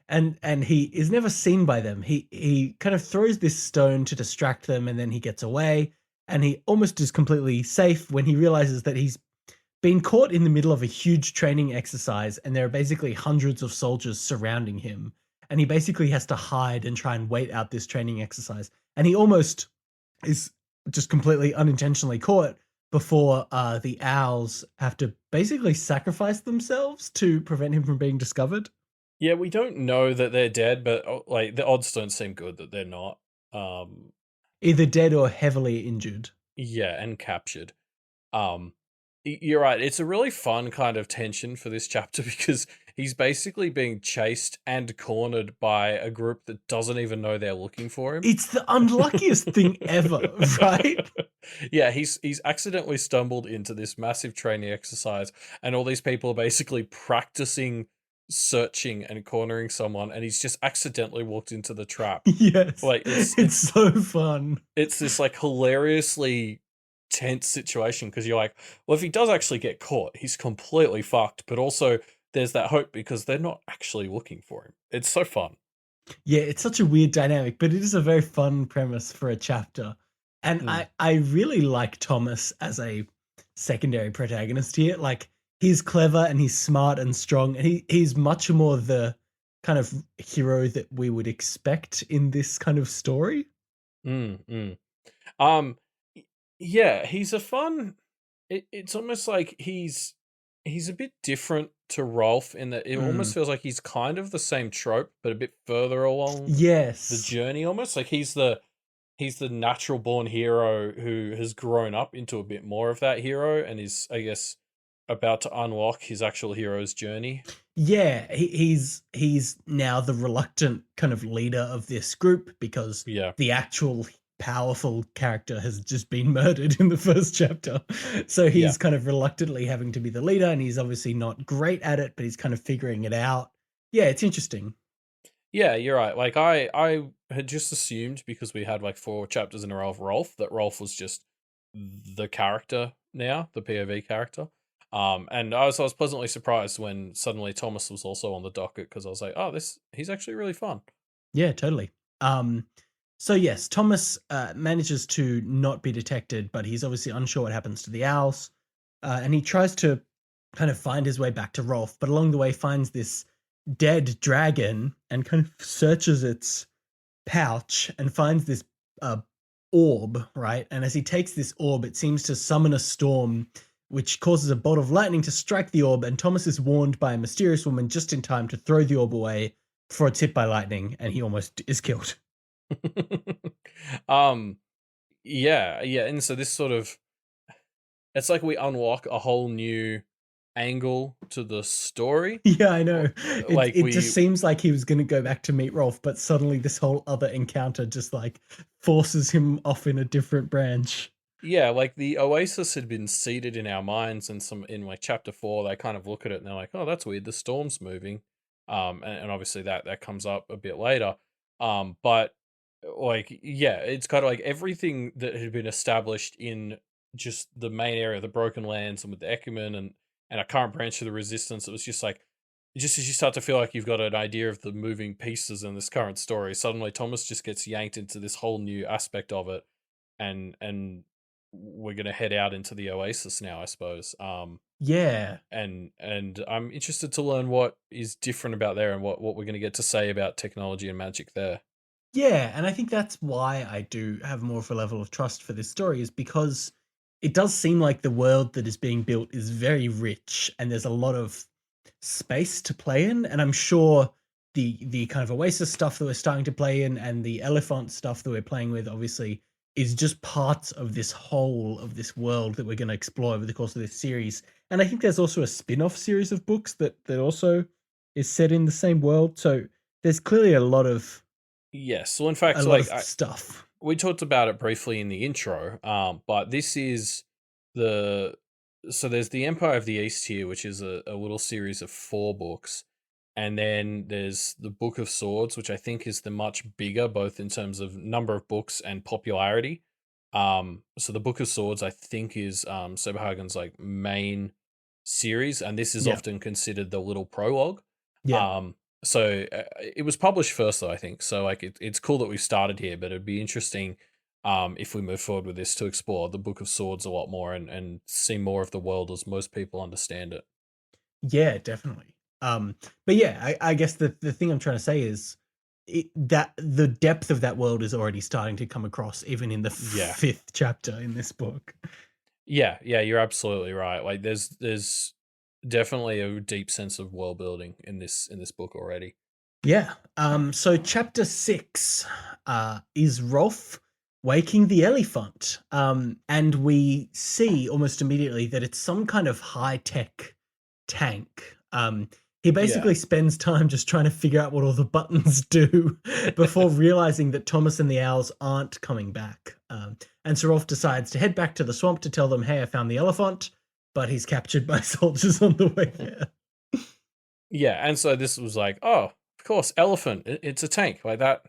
And he is never seen by them. He kind of throws this stone to distract them, and then he gets away. And he almost is completely safe when he realizes that he's been caught in the middle of a huge training exercise, and there are basically hundreds of soldiers surrounding him. And he basically has to hide and try and wait out this training exercise. And he almost is just completely unintentionally caught before the owls have to basically sacrifice themselves to prevent him from being discovered. Yeah, we don't know that they're dead, but like the odds don't seem good that they're not. Um, Either dead or heavily injured. yeah, and captured. Um, you're right. It's a really fun kind of tension for this chapter because he's basically being chased and cornered by a group that doesn't even know they're looking for him. It's the unluckiest thing ever, right? Yeah, he's accidentally stumbled into this massive training exercise, and all these people are basically practicing searching and cornering someone, and he's just accidentally walked into the trap. Yes. Like It's so fun. it's this like hilariously tense situation because you're like, well, if he does actually get caught, he's completely fucked. But also, there's that hope because they're not actually looking for him. It's so fun. Yeah, it's such a weird dynamic, but it is a very fun premise for a chapter. And Mm. I really like Thomas as a secondary protagonist here. Like he's clever and he's smart and strong, and he's much more the kind of hero that we would expect in this kind of story. Mm, mm. Um, yeah, he's a fun. It's almost like he's a bit different to Rolf in that it almost Mm. feels like he's kind of the same trope, but a bit further along the Yes. journey. Almost like he's the natural born hero who has grown up into a bit more of that hero and is, I guess, about to unlock his actual hero's journey. Yeah, he's now the reluctant kind of leader of this group because Yeah, the actual powerful character has just been murdered in the first chapter. So yeah, he's kind of reluctantly having to be the leader, and he's obviously not great at it, but he's kind of figuring it out. Yeah, it's interesting. yeah. You're right. Like I had just assumed because we had like 4 chapters in a row of Rolf that Rolf was just the character now, the POV character. And I was pleasantly surprised when suddenly Thomas was also on the docket because I was like, oh, this he's actually really fun. Yeah, totally. Um, so yes, Thomas manages to not be detected, but he's obviously unsure what happens to the owls, and he tries to kind of find his way back to Rolf, but along the way finds this dead dragon and kind of searches its pouch and finds this uh, orb, right? And as he takes this orb, it seems to summon a storm, which causes a bolt of lightning to strike the orb. And Thomas is warned by a mysterious woman just in time to throw the orb away before it's hit by lightning, and he almost is killed. um, yeah, yeah. And so this sort of it's like we unlock a whole new angle to the story. Yeah, I Or- know. It Like it just we seems like he was going to go back to meet Rolf, but suddenly this whole other encounter just like forces him off in a different branch. Yeah, like the Oasis had been seeded in our minds, and some in like chapter 4, they kind of look at it and they're like, "Oh, that's weird. The storm's moving," and obviously that comes up a bit later. But like, yeah, it's kind of like everything that had been established in just the main area, the Broken Lands, and with the Ecumen and a current branch of the Resistance. It was just like, just as you start to feel like you've got an idea of the moving pieces in this current story, suddenly Thomas just gets yanked into this whole new aspect of it, and we're gonna head out into the Oasis now, I suppose. Yeah. And I'm interested to learn what is different about there and what we're gonna get to say about technology and magic there. Yeah, and I think that's why I do have more of a level of trust for this story is because it does seem like the world that is being built is very rich and there's a lot of space to play in, and I'm sure the kind of Oasis stuff that we're starting to play in and the elephant stuff that we're playing with obviously is just parts of this whole of this world that we're going to explore over the course of this series. And I think there's also a spin-off series of books that also is set in the same world. So there's clearly Yes. So in a fact, lot of like stuff. we talked about it briefly in the intro, but this is the so there's the Empire of the East here, which is a little series of 4 books, and then there's the Book of Swords, which I think is the much bigger, both in terms of number of books and popularity. So the Book of Swords, I think, is Seberhagen's like main series, and this is Yeah. often considered the little prologue. Yeah. Um, so it was published first, though, I think. So like it's cool that we started here, but it'd be interesting if we move forward with this to explore the Book of Swords a lot more and see more of the world as most people understand it. Yeah, definitely. But yeah, I guess the thing I'm trying to say is that the depth of that world is already starting to come across, even in the Yeah, fifth chapter in this book. yeah, yeah. You're absolutely right. Like there's definitely a deep sense of world building in this book already. Yeah. So chapter 6 is Rolf waking the elephant. And we see almost immediately that it's some kind of high-tech tank. He Yeah, basically spends time just trying to figure out what all the buttons do before realizing that Thomas and the owls aren't coming back. And so Rolf decides to head back to the swamp to tell them, hey, I found the elephant, but he's captured by soldiers on the way there. yeah. And so this was like, oh, of course, elephant. It's a tank like that.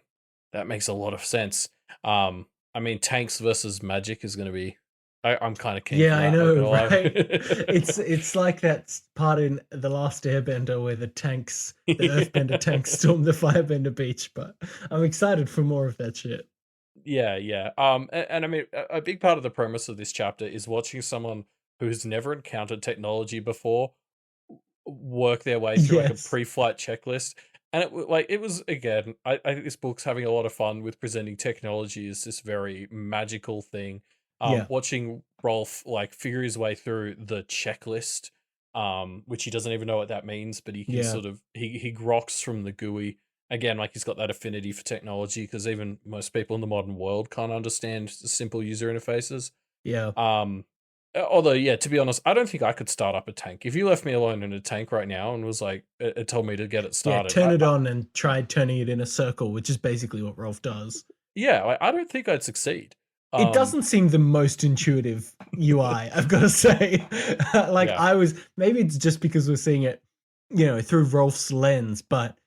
That makes a lot of sense. I mean, tanks versus magic is going to be. I'm kind of keen Yeah, for I that. Not know, gonna right? lie. It's like that part in The Last Airbender where the Earthbender tanks storm the Firebender beach, but I'm excited for more of that shit. Yeah, yeah. And I mean, a big part of the premise of this chapter is watching someone who's never encountered technology before work their way through like a Yes. pre-flight checklist And it was again. I think this book's having a lot of fun with presenting technology as this very magical thing. Yeah, Watching Rolf like figure his way through the checklist, which he doesn't even know what that means, but he can yeah, sort of he groks from the GUI again. Like he's got that affinity for technology because even most people in the modern world can't understand the simple user interfaces. yeah. Although, yeah, to be honest, I don't think I could start up a tank. If you left me alone in a tank right now and was like, it told me to get it Yeah, started, turn it on and try turning it in a circle, which is basically what Rolf does. yeah, I don't think I'd succeed. It Um, doesn't seem the most intuitive UI, I've got to say. Like yeah, I was, maybe it's just because we're seeing it, through Rolf's lens, but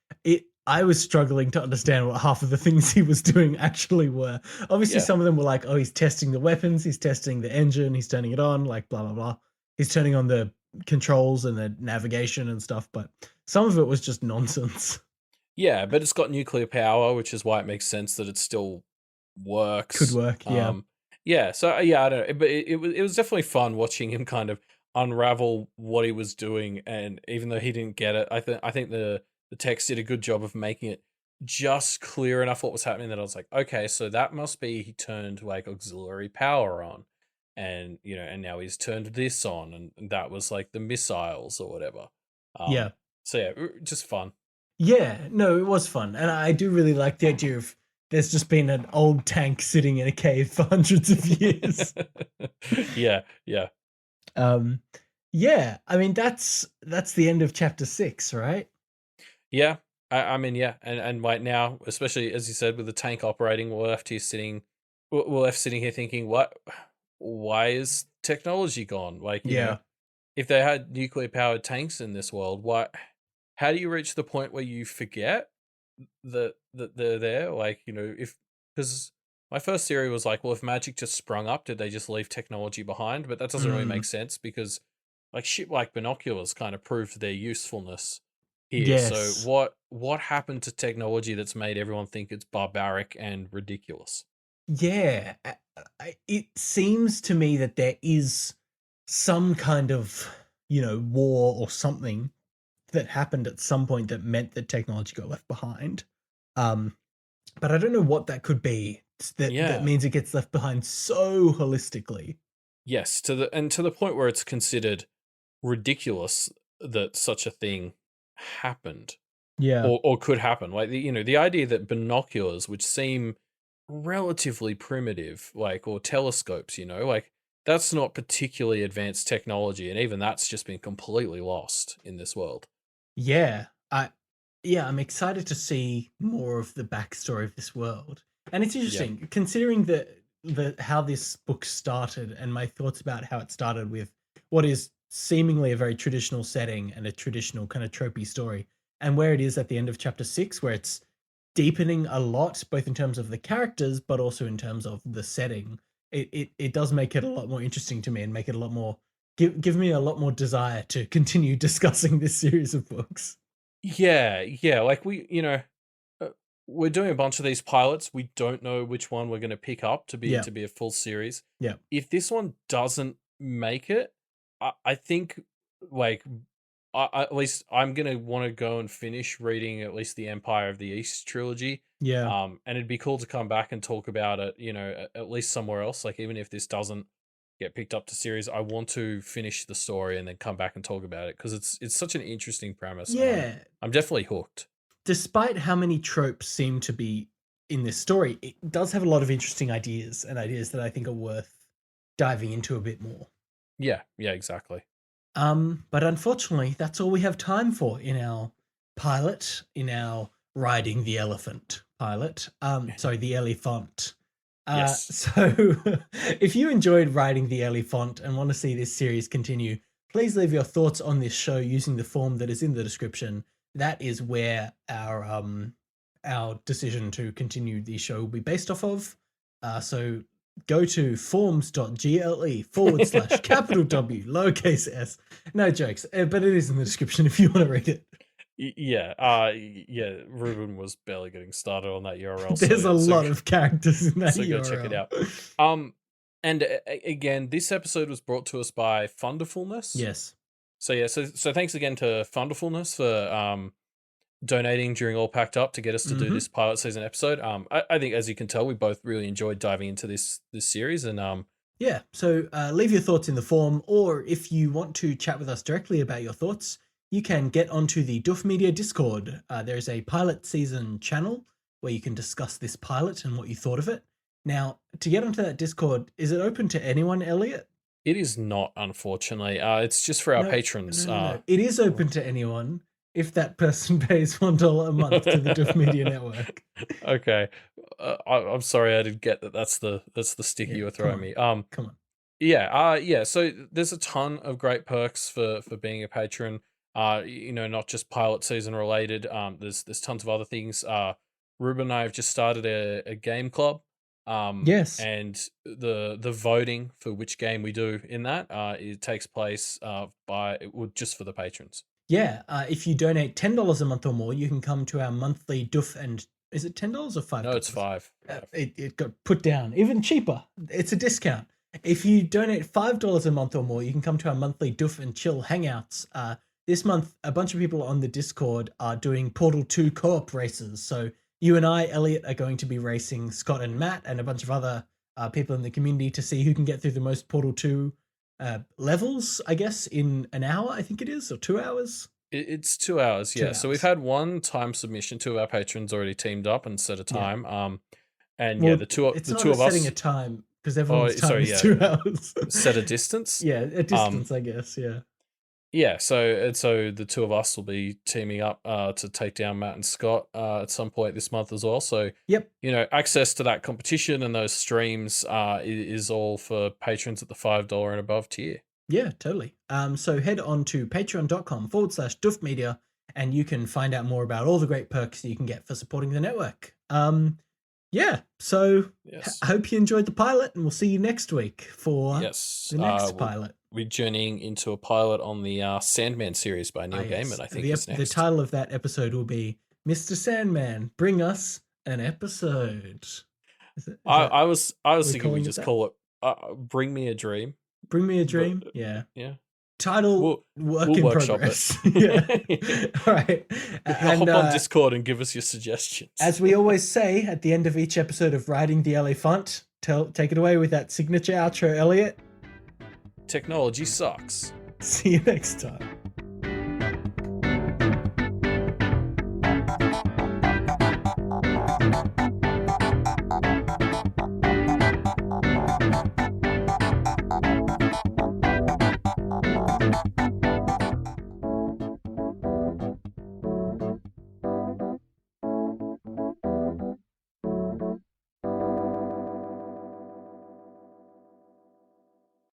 I was struggling to understand what half of the things he was doing actually were. Obviously, yeah, some of them were like, oh, he's testing the weapons, he's testing the engine, he's turning it on, like blah blah blah. He's turning on the controls and the navigation and stuff, but some of it was just nonsense. yeah, but it's got nuclear power, which is why it makes sense that it still Could works. work, yeah. Yeah, so yeah, I don't know, but it was definitely fun watching him kind of unravel what he was doing, and even though he didn't get it, I think the text did a good job of making it just clear enough what was happening that I was like, okay, so that must be he turned like auxiliary power on, and and now he's turned this on, and that was like the missiles or whatever. Yeah. So yeah, just fun. Yeah, no, it was fun. And I do really like the idea of there's just been an old tank sitting in a cave for hundreds of years. Yeah, yeah. um yeah, I mean that's the end of chapter 6, right? Yeah, I mean, yeah, and right now, especially as you said, with the tank operating, we're left sitting here thinking, what? Why is technology gone? Like, Yeah. if they had nuclear powered tanks in this world, why? How do you reach the point where you forget that they're there? Like, if because my first theory was like, well, if magic just sprung up, did they just leave technology behind? But that doesn't really Mm, make sense because like shit like binoculars kind of proved their usefulness here. So yes. what happened to technology that's made everyone think it's barbaric and ridiculous? Yeah. It seems to me that there is some kind of, war or something that happened at some point that meant that technology got left behind. Um but I don't know what that could be. That Yeah. means it gets left behind so holistically. Yes, to the point where it's considered ridiculous that such a thing happened. Yeah. Or could happen. Like the idea that binoculars, which seem relatively primitive, like or telescopes, like that's not particularly advanced technology, and even that's just been completely lost in this world. Yeah. I'm excited to see more of the backstory of this world. And it's Yeah. interesting considering the how this book started and my thoughts about how it started with what is seemingly a very traditional setting and a traditional kind of tropey story, and where it is at the end of chapter 6 where it's deepening a lot both in terms of the characters but also in terms of the setting. It does make it a lot more interesting to me and make it a lot more give me a lot more desire to continue discussing this series of books. Yeah, yeah. Like uh, we're doing a bunch of these pilots. We don't know which one we're going to pick up to be Yeah. to be a full series. Yeah. If this one doesn't make it, I think like at least I'm gonna want to go and finish reading at least the Empire of the East trilogy. Yeah. And it'd be cool to come back and talk about it. At least somewhere else. Like even if this doesn't get picked up to series, I want to finish the story and then come back and talk about it because it's such an interesting premise, and I'm Yeah. I'm definitely hooked. Despite how many tropes seem to be in this story, it does have a lot of interesting ideas and ideas that I think are worth diving into a bit more. Yeah, yeah, exactly. But unfortunately, that's all we have time for in our pilot, in our riding the elephant pilot. Sorry, the elephant. Yes. So if you enjoyed riding the elephant and want to see this series continue, please leave your thoughts on this show using the form that is in the description. That is where our decision to continue the show will be based off of. So go to forms.gle/capital W lowercase s. No jokes, but it is in the description if you want to read it. Yeah, yeah. Ruben was barely getting started on that URL, There's a so lot of characters in that so go check it URL. out. And again, this episode was brought to us by Funderfulness. Yes. So yeah, so thanks again to Funderfulness for donating during All Packed Up to get us to do this pilot season episode. I think, as you can tell, we both really enjoyed diving into this series, and yeah. So leave your thoughts in the form, or if you want to chat with us directly about your thoughts, you can get onto the Doof Media Discord. There's a pilot season channel where you can discuss this pilot and what you thought of it. Now, to get onto that Discord, is it open to anyone, Elliot? it is not, unfortunately. It's just for our patrons. No. It is open to anyone if that person pays $1 a month to the Doof Media Network. Okay, I'm sorry, I didn't get that. That's the stick you were throwing me. Come on. Yeah. So there's a ton of great perks for being a patron. Not just pilot season related. There's tons of other things. Ruben and I have just started a game club. Yes. And the voting for which game we do in that it takes place just for the patrons. Yeah, if you donate $10 a month or more, you can come to our monthly Doof and is it $10 or $5? No, it's $5. It got put down even cheaper. It's a discount. If you donate $5 a month or more, you can come to our monthly Doof and Chill hangouts. This month, a bunch of people on the Discord are doing Portal 2 co-op races. So you and I, Elliot, are going to be racing Scott and Matt and a bunch of other people in the community to see who can get through the most Portal 2 levels, I guess, in an hour, I think it is, or 2 hours. It's 2 hours, yeah. So we've had one time submission. Two of our patrons already teamed up and set a time. The two of us setting a time because everyone's time is 2 hours. Set a distance. Yeah, a distance, I guess. Yeah. Yeah, so the two of us will be teaming up to take down Matt and Scott at some point this month as well. So yep, access to that competition and those streams is all for patrons at the $5 and above tier. Yeah, totally. So head on to patreon.com/Doof Media and you can find out more about all the great perks that you can get for supporting the network. Yeah, so I hope you enjoyed the pilot and we'll see you next week for the next pilot. We're journeying into a pilot on the Sandman series by Neil Gaiman, I think is next. The title of that episode will be Mr. Sandman, Bring Us an Episode. I was thinking we just call it Bring Me a Dream. Bring Me a Dream? Yeah. Title we'll in workshop progress. Yeah. All right. Hop on Discord and give us your suggestions. As we always say at the end of each episode of Riding the LA Font, take it away with that signature outro, Elliot. Technology sucks. See you next time.